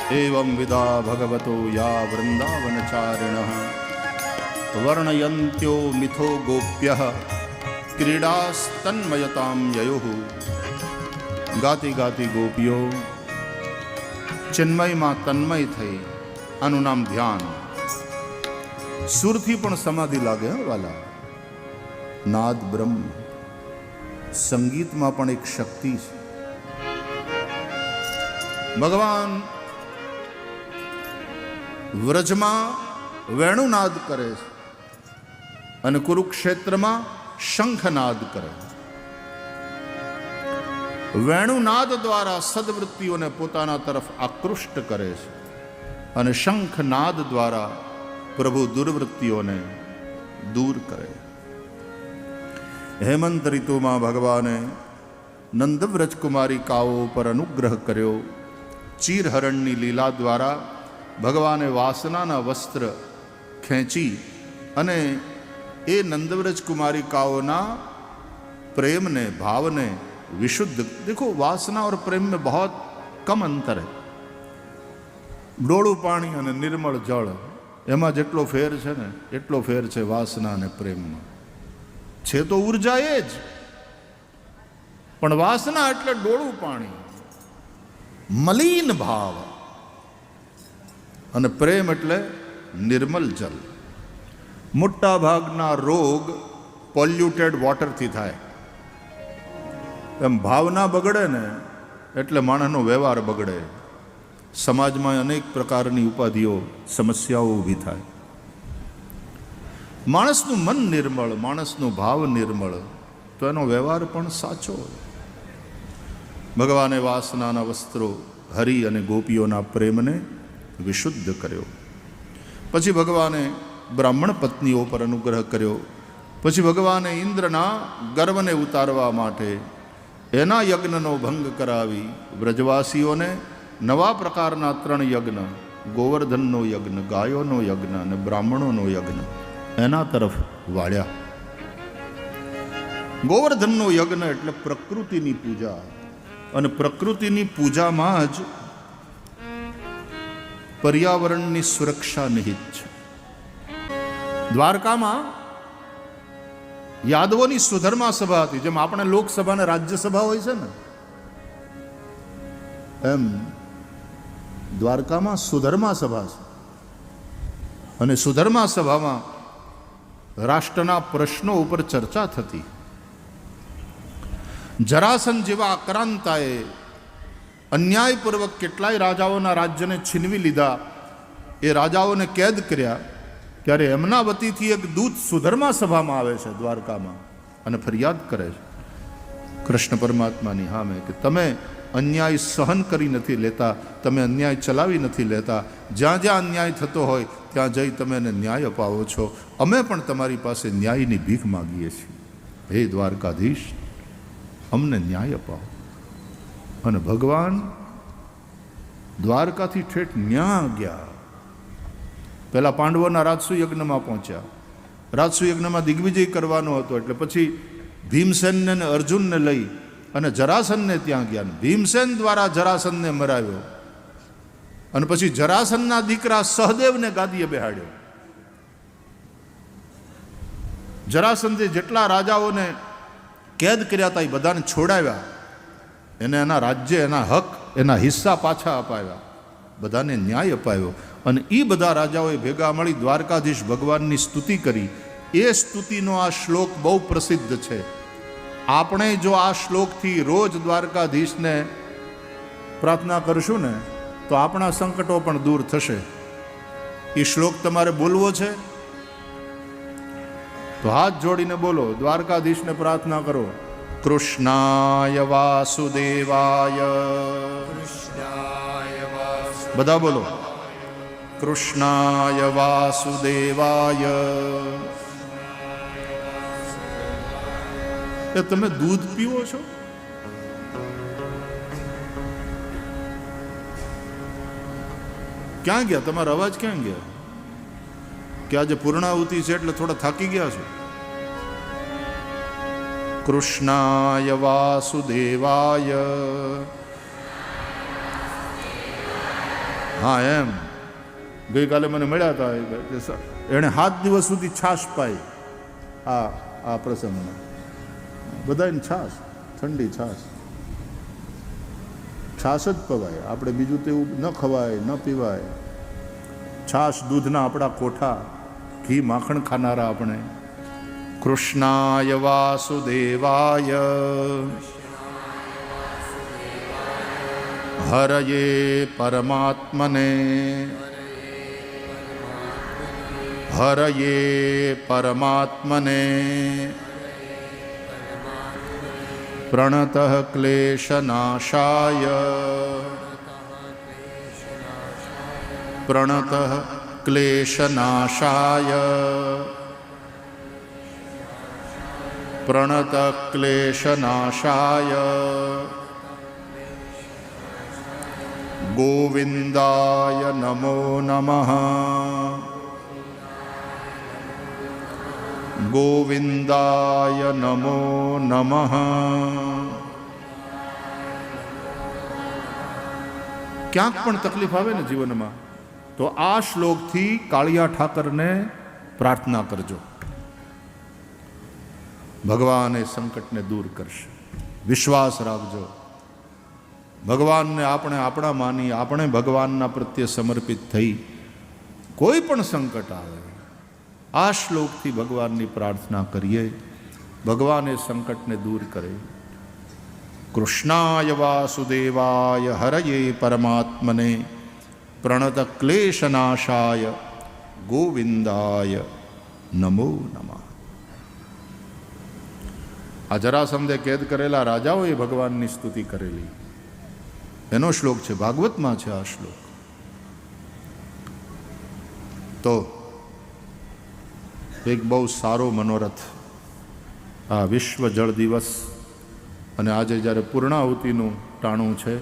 एवं विदा भगवतो या वृंदावनचारिणः वर्णयन्त्यो मिथो गोप्यः क्रीडास्तन्मयतां ययुः। ગાતી ગાતી ગોપીઓ ચિન્મયમાં તન્મય થઈ, આનું નામ ધ્યાન. સુરથી પણ સમાધિ લાગે વાલા. નાદ બ્રહ્મ, સંગીતમાં પણ એક શક્તિ છે. ભગવાન વ્રજમાં વેણુનાદ કરે છે અને કુરુક્ષેત્રમાં શંખનાદ કરે. વેણુનાદ દ્વારા સદવૃત્તિઓને પોતાના તરફ આકૃષ્ટ કરે છે અને શંખનાદ દ્વારા પ્રભુ દુર્વૃત્તિઓને દૂર કરે. હેમંત ઋતુમાં ભગવાને નંદવ્રજ કુમારિકાઓ પર અનુગ્રહ કર્યો. ચીરહરણની લીલા દ્વારા ભગવાને વાસનાના વસ્ત્ર ખેંચી અને એ નંદવ્રજ કુમારિકાઓના प्रेम ने भाव ने विशुद्ध. देखो वासना और प्रेम में बहुत कम अंतर है. डोळું पाणी અને निर्मल जल એમાં જેટલો ફેર છે ને એટલો ફેર છે વાસના અને પ્રેમમાં. છે તો ઉર્જા એ જ, પણ વાસના એટલે ડોળું પાણી, મલિન ભાવ, અને પ્રેમ એટલે નિર્મલ જલ. મોટા ભાગના રોગ પોલ્યુટેડ વોટરથી થાય. એમ ભાવના બગડે ને એટલે માણસનો વ્યવહાર બગડે. સમાજમાં અનેક પ્રકારની ઉપાધિઓ, સમસ્યાઓ ઊભી થાય. માણસનું મન નિર્મળ, માણસનો ભાવ નિર્મળ, તો એનો વ્યવહાર પણ સાચો. ભગવાને વાસનાના વસ્ત્રો હરિ અને ગોપીઓના પ્રેમને વિશુદ્ધ કર્યો. પછી ભગવાને બ્રાહ્મણ પત્નીઓ પર અનુગ્રહ કર્યો. પછી ભગવાને ઇન્દ્રના ગર્વને ઉતારવા માટે એના યજ્ઞનો ભંગ કરાવી વ્રજવાસીઓને નવા પ્રકારના 3 યજ્ઞ, ગોવર્ધનનો યજ્ઞ, ગાયોનો યજ્ઞ અને બ્રાહ્મણોનો યજ્ઞ, એના તરફ વાળ્યા. ગોવર્ધનનો યજ્ઞ એટલે પ્રકૃતિની પૂજા, અને પ્રકૃતિની પૂજામાં જ પર્યાવરણની સુરક્ષા નિહિત છે. દ્વારકામાં યાદવોની સુધર્મા સભા હતી. જેમ આપણે લોકસભા અને રાજ્યસભા હોય છે ને, એમ દ્વારકામાં સુધર્મા સભા છે. અને સુધર્મા સભામાં રાષ્ટ્રના પ્રશ્નો ઉપર ચર્ચા થતી. જરાસંઘ જેવા આક્રાંતાએ અન્યાયપૂર્વક કેટલાય રાજાઓના રાજ્યને છીનવી લીધા. એ રાજાઓને કેદ કર્યા. ત્યારે એમના વતીથી એક દૂત સુધર્મા સભામાં આવે છે દ્વારકામાં અને ફરિયાદ કરે છે કૃષ્ણ પરમાત્માની સામે કે તમે અન્યાય સહન કરી નથી લેતા, તમે અન્યાય ચલાવી નથી લેતા. જ્યાં જ્યાં અન્યાય થતો હોય ત્યાં જઈ તમે એને ન્યાય અપાવો છો. અમે પણ તમારી પાસે ન્યાયની ભીખ માગીએ છીએ. હે દ્વારકાધીશ, અમને ન્યાય અપાવો. અને ભગવાન દ્વારકાથી ઠેઠ ન્યા ગયા. પહેલાં પાંડવોના રાજસુ યજ્ઞમાં પહોંચ્યા. રાજસુ યજ્ઞમાં દિગ્વિજય કરવાનો હતો, એટલે પછી ભીમસેનને અને અર્જુનને લઈ અને જરાસનને ત્યાં ગયા. ભીમસેન દ્વારા જરાસનને મરાવ્યો અને પછી જરાસનના દીકરા સહદેવને ગાદીએ બેહાડ્યો. જરાસંધે જેટલા રાજાઓને કેદ કર્યા હતા એ બધાને છોડાવ્યા. એને એના રાજ્ય, એના હક, એના હિસ્સા પાછા અપાવ્યા. બધાને ન્યાય અપાવ્યો. અને એ બધા રાજાઓએ ભેગા મળી દ્વારકાધીશ ભગવાનની સ્તુતિ કરી. એ સ્તુતિનો આ શ્લોક બહુ પ્રસિદ્ધ છે. આપણે જો આ શ્લોકથી રોજ દ્વારકાધીશને પ્રાર્થના કરશું ને તો આપણા સંકટો પણ દૂર થશે. એ શ્લોક તમારે બોલવો છે તો હાથ જોડીને બોલો, દ્વારકાધીશને પ્રાર્થના કરો. કૃષ્ણાય વાસુદેવાય, બધા બોલો, કૃષ્ણાય વાસુદેવાય. એ તમે દૂધ પીવો છો? ક્યાં ગયા તમારો અવાજ? ક્યાં ગયા? કે આજે પૂર્ણાહુતિ છે એટલે થોડા થાકી ગયા છો? કૃષ્ણાય વાસુદેવાય. હા એમ. ગઈકાલે મને મળ્યા હતા, એણે 7 દિવસ સુધી છાશ પાઈ આ પ્રસંગમાં. બધાને છાશ, ઠંડી છાશ જ પવાય. આપણે બીજું તો એવું ન ખવાય ન પીવાય. છાશ દૂધના આપણા કોઠા, ઘી માખણ ખાનારા આપણે. કૃષ્ણાય વાસુદેવાય હરયે પરમાત્મને હરયે પરમાત્મને પ્રણતઃ ક્લેશનાશાય પ્રણતઃ ક્લેશનાશાય પ્રણત ક્લેશનાશાય ગોવિંદાય નમો નમઃ ગોવિંદાય નમો નમઃ. ક્યાંક પણ તકલીફ આવે ને જીવનમાં તો આ શ્લોકથી કાળિયા ઠાકરને પ્રાર્થના કરજો. ભગવાન એ સંકટને દૂર કરશે. વિશ્વાસ રાખજો. ભગવાનને આપણે આપણા માની, આપણે ભગવાનના પ્રત્યે સમર્પિત થઈ કોઈ પણ સંકટ આવે આ શ્લોકથી ભગવાનની પ્રાર્થના કરીએ, ભગવાન એ સંકટને દૂર કરે. કૃષ્ણાય વાસુદેવાય હરયે પરમાત્મને પ્રણત ક્લેશનાશાય ગોવિંદાય નમો નમઃ. આ જરાસંધે કેદ કરેલા રાજાઓએ ભગવાનની સ્તુતિ કરેલી એનો શ્લોક છે, ભાગવતમાં છે આ શ્લોક. તો એક બહુ સારો મનોરથ આ વિશ્વ જળ દિવસ અને આજે જ્યારે પૂર્ણાહુતિનું ટાણું છે,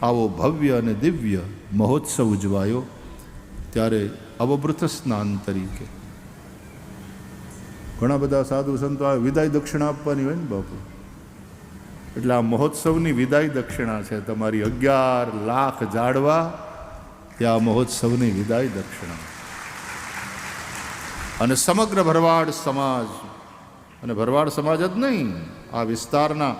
આવો ભવ્ય અને દિવ્ય મહોત્સવ ઉજવાયો ત્યારે અવભૃત સ્નાન તરીકે ઘણા બધા સાધુ સંતો આ વિદાય દક્ષિણા આપવાની હોય ને બાપુ, એટલે આ મહોત્સવની વિદાય દક્ષિણા છે તમારી 11 લાખ ઝાડવા, ત્યાં મહોત્સવની વિદાય દક્ષિણા. અને સમગ્ર ભરવાડ સમાજ, અને ભરવાડ સમાજ જ નહીં, આ વિસ્તારના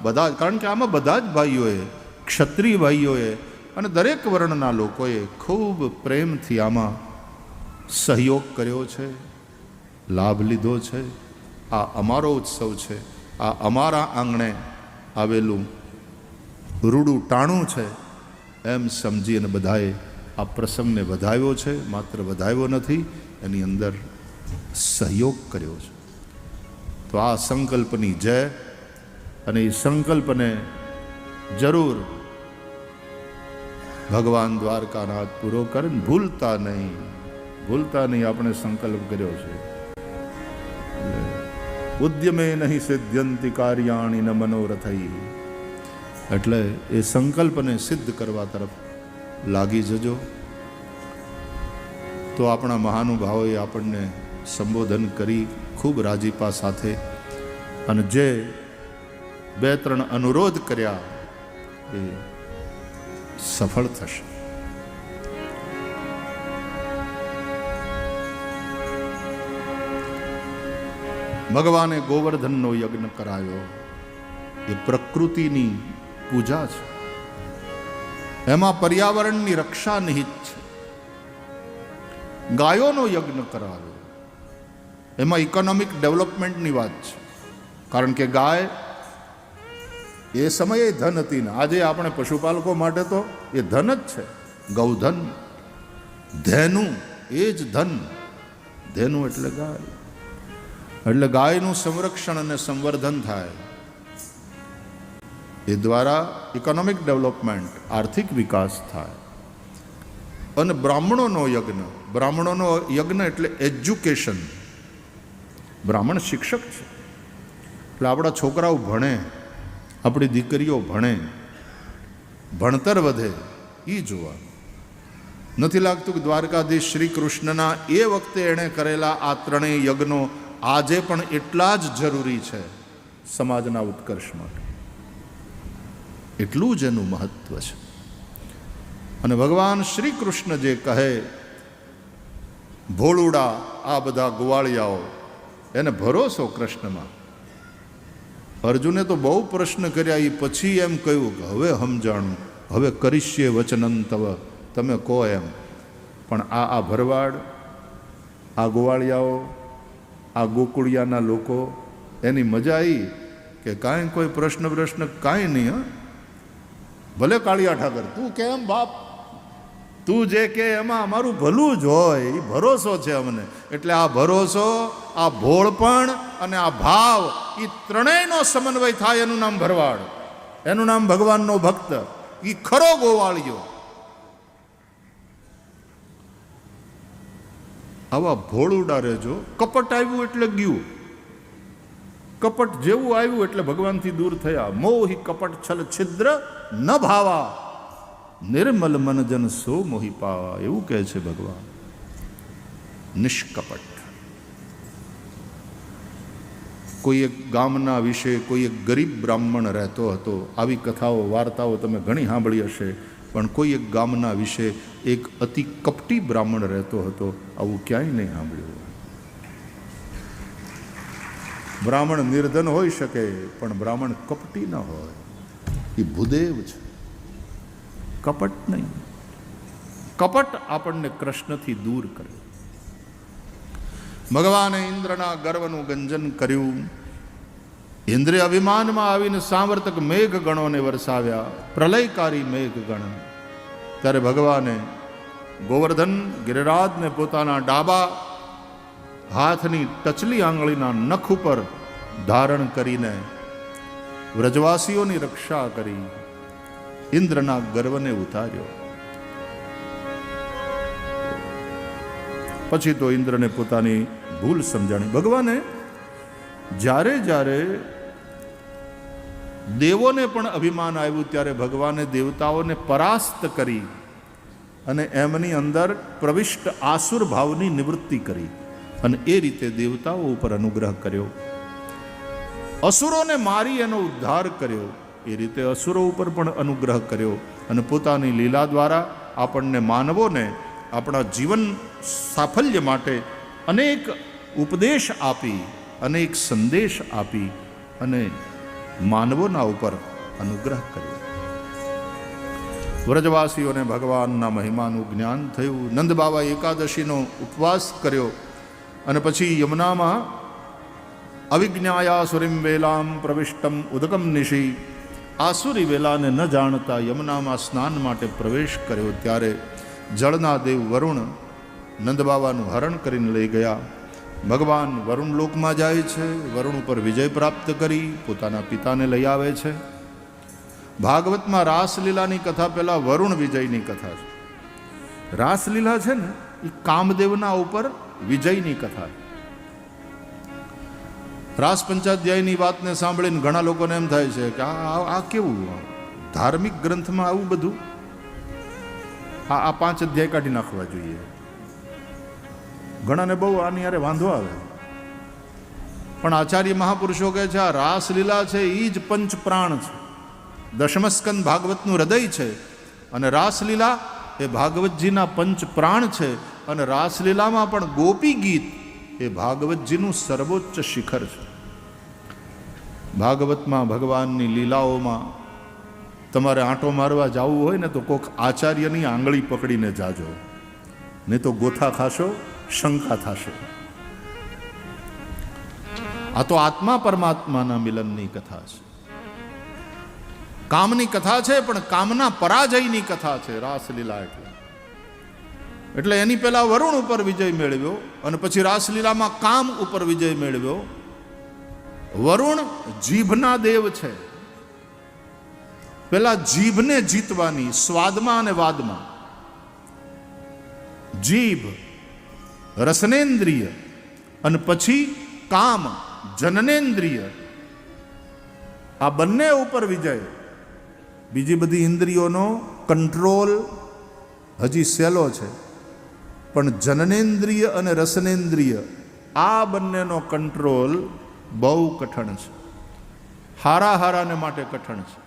બધા જ, કારણ કે આમાં બધા જ ભાઈઓએ, ક્ષત્રિય ભાઈઓએ અને દરેક વર્ણના લોકોએ ખૂબ પ્રેમથી આમાં સહયોગ કર્યો છે, લાભ લીધો છે. આ અમારો ઉત્સવ છે, આ અમારા આંગણે આવેલું રૂડું ટાણું છે એમ સમજી અને બધાએ આ પ્રસંગને વધાવ્યો છે. માત્ર વધાવ્યો નથી, એની અંદર સહયોગ કર્યો છે. તો આ સંકલ્પની જય, અને એ સંકલ્પને જરૂર ભગવાન દ્વારકાનાથ પૂરો કરે. ભૂલતા નહીં આપણે સંકલ્પ કર્યો છે. ઉદ્યમે નહીં સિદ્ધ્યંતિ કાર્યાણિ ન મનોરથૈ. એટલે એ સંકલ્પને સિદ્ધ કરવા તરફ લાગી જજો. તો આપણા મહાનુભાવોએ આપણને સંબોધન કરી ખૂબ રાજીપા સાથે, અને જે 2-3 અનુરોધ કર્યા એ સફળ થશે. ભગવાને ગોવર્ધનનો યજ્ઞ કરાયો, એ પ્રકૃતિની પૂજા છે, એમાં પર્યાવરણની રક્ષા નિહિત છે. ગાયોનો યજ્ઞ કરાવ્યો, એમાં ઇકોનોમિક ડેવલપમેન્ટની વાત છે, કારણ કે ગાય એ સમયે ધન હતી ને આજે આપણે પશુપાલકો માટે તો એ ધન જ છે. ગૌધન, ધેનું એ જ ધન. ધેનું એટલે ગાય. એટલે ગાયનું સંરક્ષણ અને સંવર્ધન થાય, એ દ્વારા ઇકોનોમિક ડેવલપમેન્ટ, આર્થિક વિકાસ થાય. અને બ્રાહ્મણોનો યજ્ઞ એટલે એજ્યુકેશન. બ્રાહ્મણ શિક્ષક છે, એટલે આપણા છોકરાઓ ભણે, આપણી દીકરીઓ ભણે, ભણતર વધે, એ જોવા. નથી લાગતું કે દ્વારકાધીશ શ્રી કૃષ્ણના એ વખતે એણે કરેલા આ 3 યજ્ઞો આજે પણ એટલા જ જરૂરી છે સમાજના ઉત્કર્ષ માટે. એટલું જ એનું મહત્વ છે. અને ભગવાન શ્રી કૃષ્ણ જે કહે, ભોળુડા આ બધા ગોવાળિયાઓ, એને ભરોસો કૃષ્ણમાં. અર્જુને તો બહુ પ્રશ્ન કર્યા, એ પછી એમ કહ્યું કે હવે સમજાણું, હવે કરીશ્યે વચનં તવ, તમે કહો એમ. પણ આ ભરવાડ, આ ગોવાળિયાઓ, આ ગોકુળિયાના લોકો, એની મજા આવી કે કાંઈ કોઈ પ્રશ્ન કાંઈ નહીં. ભલે કાળિયા ઠાકર તું કેમ બાપ, તું જે કે એમાં અમારું ભલું જ હોય, એ ભરોસો છે અમને. એટલે આ ભરોસો, આ ભોળપણ અને આ ભાવ, એ ત્રણેયનો સમન્વય થાય, એનું નામ ભરવાડ, એનું નામ ભગવાનનો ભક્ત, એ ખરો ગોવાળિયો. આવા ભોળુડા રહેજો. કપટ આવ્યું એટલે ગયું, કપટ જેવું આવ્યું એટલે ભગવાનથી દૂર થયા. મોહી કપટ છલ છિદ્ર ન ભાવા, નિર્મલ મન જન સો મોહી પાવા, એવું કહે છે ભગવાન. નિષ્કપટ. કોઈ એક ગામના વિશે કોઈ એક ગરીબ બ્રાહ્મણ રહેતો હતો. આવી કથાઓ, વાર્તાઓ તમે ઘણી સાંભળી હશે. પણ કોઈ એક ગામના વિશે એક અતિ કપટી બ્રાહ્મણ રહેતો હતો. આવું ક્યાંય નહીં સાંભળ્યું. બ્રાહ્મણ નિર્ધન હોઈ શકે, પણ બ્રાહ્મણ કપટી ન હોય. એ ભૂદેવ છે, કપટ નહીં. કપટ આપણને કૃષ્ણથી દૂર કરે. ભગવાને ઇન્દ્રના ગર્વનું ગંજન કર્યું. ઇન્દ્રે અભિમાનમાં આવીને સાંવર્તક મેઘ ગણોને વરસાવ્યા, પ્રલયકારી મેઘ ગણ. ત્યારે ભગવાને ગોવર્ધન ગિરિરાજને પોતાના ડાબા હાથની ટચલી આંગળીના નખ ઉપર ધારણ કરીને વ્રજવાસીઓની રક્ષા કરી, ઇન્દ્રના ગર્વને ઉતાર્યો. પછી તો ઇન્દ્રને પોતાની ભૂલ સમજાણી. ભગવાને જ્યારે જ્યારે દેવોને પણ અભિમાન આવ્યું, ત્યારે ભગવાને દેવતાઓને પરાસ્ત કરી અને એમની અંદર પ્રવિષ્ટ આસુર ભાવની નિવૃત્તિ કરી, અને એ રીતે દેવતાઓ ઉપર અનુગ્રહ કર્યો. અસુરોને મારી એનો ઉદ્ધાર કર્યો, એ રીતે અસુરો ઉપર પણ અનુગ્રહ કર્યો. અને પોતાની લીલા દ્વારા આપણને માનવોને આપણા જીવન સાફલ્ય માટે અનેક ઉપદેશ આપી, અનેક સંદેશ આપી અને માનવોના ઉપર અનુગ્રહ કર્યો. વ્રજવાસીઓને ભગવાનના મહિમાનું જ્ઞાન થયું. નંદ બાબા એકાદશીનો ઉપવાસ કર્યો અને પછી યમુનામાં અવિજ્ઞાયા સુરીમ વેલામ પ્રવિષ્ટમ ઉદકમ નિશી, આસુરી વેલાને ન જાણતા યમુનામાં સ્નાન માટે પ્રવેશ કર્યો. ત્યારે જળના દેવ વરુણ નંદબાબાનું હરણ કરીને લઈ ગયા. ભગવાન વરુણ લોકમાં જાય છે, વરુણ ઉપર વિજય પ્રાપ્ત કરી પોતાના પિતાને લઈ આવે છે. ભાગવતમાં રાસલીલાની કથા પહેલા વરુણ વિજયની કથા છે. રાસલીલા છે ને એ કામદેવના ઉપર વિજયની કથા. રાસ પંચાધ્યાયની વાતને સાંભળીને ઘણા લોકોને એમ થાય છે કે આ કેવું ધાર્મિક ગ્રંથમાં આવું બધું, આ 5 અધ્યાય કાઢી નાખવા જોઈએ. ઘણાને બહુ આની યારે વાંધો આવે. પણ આચાર્ય મહાપુરુષો કહે છે આ રાસલીલા છે એ જ પંચ પ્રાણ છે. દશમસ્કંદ ભાગવતનું હૃદય છે અને રાસલીલા એ ભાગવતજીના પંચ પ્રાણ છે. અને રાસલીલામાં પણ ગોપી ગીત એ ભાગવતજીનું સર્વોચ્ચ શિખર છે. ભાગવતમાં ભગવાનની લીલાઓમાં તમારે આંટો મારવા જવું હોય ને તો કોક આચાર્યની આંગળી પકડીને જાજો, નહીં તો ગોથા ખાશો, શંકા થશે. આ તો આત્મા પરમાત્માના મિલનની કથા છે. કામની કથા છે પણ કામના પરાજયની કથા છે રાસલીલા. એટલે એની પહેલા વરુણ ઉપર વિજય મેળવ્યો અને પછી રાસલીલામાં કામ ઉપર વિજય મેળવ્યો. વરુણ જીભના દેવ છે. પેલા જીભને જીતવાની, સ્વાદમાં અને વાદમાં. જીભ રસનેન્દ્રિય અને પછી કામ જનનેન્દ્રિય, આ બંને ઉપર વિજય. બીજી બધી ઇન્દ્રિયોનો કંટ્રોલ હજી સહેલો છે, પણ જનનેન્દ્રિય અને રસનેન્દ્રિય આ બંનેનો કંટ્રોલ બહુ કઠણ છે. હારાને માટે કઠણ છે.